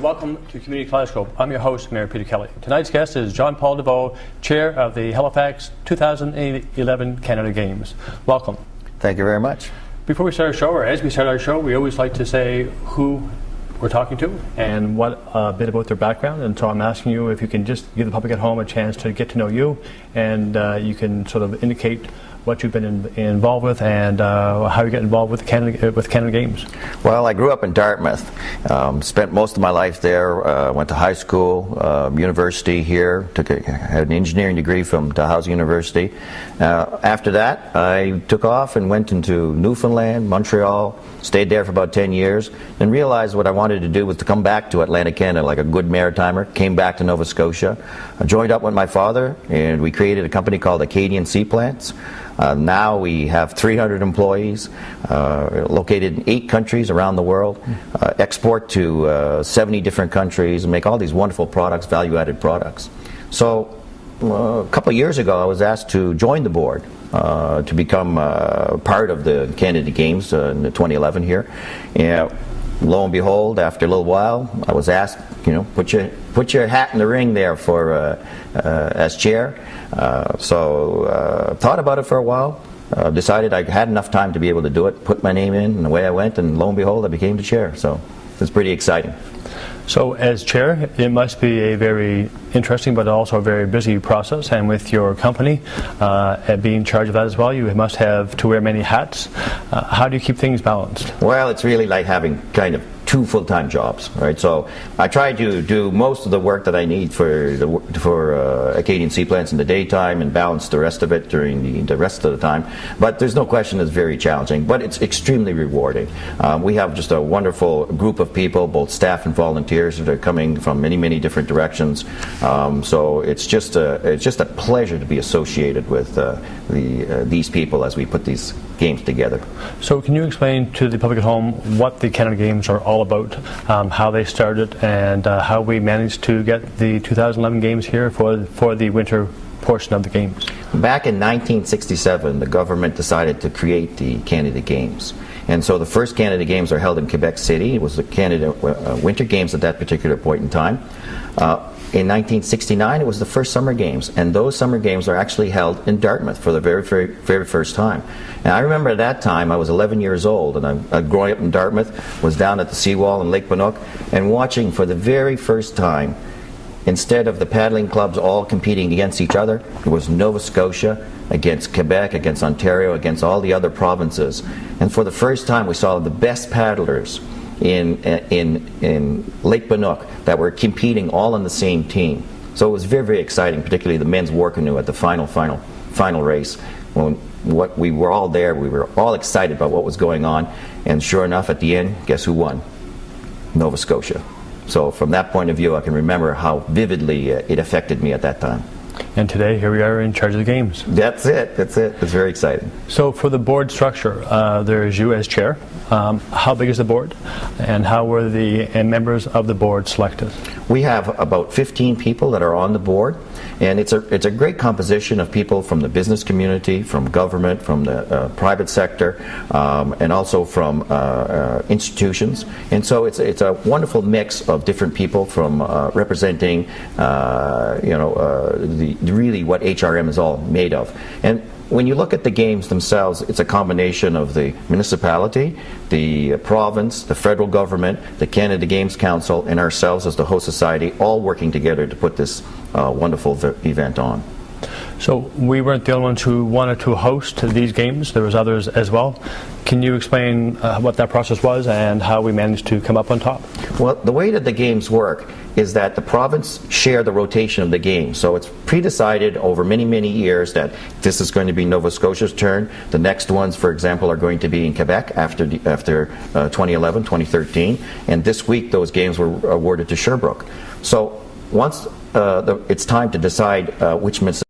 welcome to Community Kaleidoscope. I'm your host, Mayor Peter Kelly. Tonight's guest is John Paul Deveau, Chair of the Halifax 2011 Canada Games. Welcome. Thank you very much. Before we start our show, or as we start our show, we always like to say who we're talking to and what a bit about their background. And so I'm asking you if you can just give the public at home a chance to get to know you, and you can sort of indicate what you've been involved with and how you get involved with Canada Games. Well, I grew up in Dartmouth. Spent most of my life there. Went to high school, university here. Had an engineering degree from Deveau University. After that, I took off and went into Newfoundland, Montreal. Stayed there for about 10 years, and realized what I wanted to do was to come back to Atlantic Canada like a good maritimer. Came back to Nova Scotia. I joined up with my father, and we created a company called Acadian Seaplants. Now we have 300 employees, located in 8 countries around the world, export to 70 different countries, and make all these wonderful products, value-added products. So a couple of years ago, I was asked to join the board to become part of the Canada Games in 2011 here. And lo and behold, after a little while, I was asked, put your hat in the ring there for as chair. So thought about it for a while. Decided I had enough time to be able to do it. Put my name in, and away I went. And lo and behold, I became the chair. So it's pretty exciting. So as chair, it must be a very interesting but also a very busy process, and with your company being in charge of that as well, you must have to wear many hats. How do you keep things balanced? Well, it's really like having kind of 2 full-time jobs, right? So I try to do most of the work that I need for Acadian Seaplants in the daytime and balance the rest of it during the rest of the time. But there's no question it's very challenging, but it's extremely rewarding. We have just a wonderful group of people, both staff and volunteers, that are coming from many, many different directions. So it's just a pleasure to be associated with these people as we put these games together. So can you explain to the public at home what the Canada Games are all about, how they started, and how we managed to get the 2011 Games here for the winter portion of the Games? Back in 1967, the government decided to create the Canada Games. And so the first Canada Games are held in Quebec City. It was the Canada Winter Games at that particular point in time. In 1969, it was the first Summer Games, and those Summer Games are actually held in Dartmouth for the very first time. And I remember at that time, I was 11 years old, and I'm growing up in Dartmouth, was down at the seawall in Lake Banook, and watching for the very first time, instead of the paddling clubs all competing against each other, it was Nova Scotia against Quebec, against Ontario, against all the other provinces. And for the first time, we saw the best paddlers in Lake Banook that were competing all on the same team. So it was very, very exciting, particularly the men's war canoe at the final race. When we were all there, we were all excited about what was going on, and sure enough, at the end, guess who won? Nova Scotia. So from that point of view, I can remember how vividly it affected me at that time. And today, here we are in charge of the Games. That's it. It's very exciting. So for the board structure, there's you as chair. How big is the board, and how were the members of the board selected? We have about 15 people that are on the board, and it's a great composition of people from the business community, from government, from the private sector, and also from institutions. And so it's a wonderful mix of different people from representing really what HRM is all made of. And when you look at the games themselves, it's a combination of the municipality, the province, the federal government, the Canada Games Council, and ourselves as the host society, all working together to put this wonderful event on. So we weren't the only ones who wanted to host these games. There was others as well. Can you explain what that process was and how we managed to come up on top? Well, the way that the games work is that the province share the rotation of the games. So it's pre-decided over many, many years that this is going to be Nova Scotia's turn. The next ones, for example, are going to be in Quebec after 2011, 2013. And this week, those games were awarded to Sherbrooke. So once it's time to decide which municipality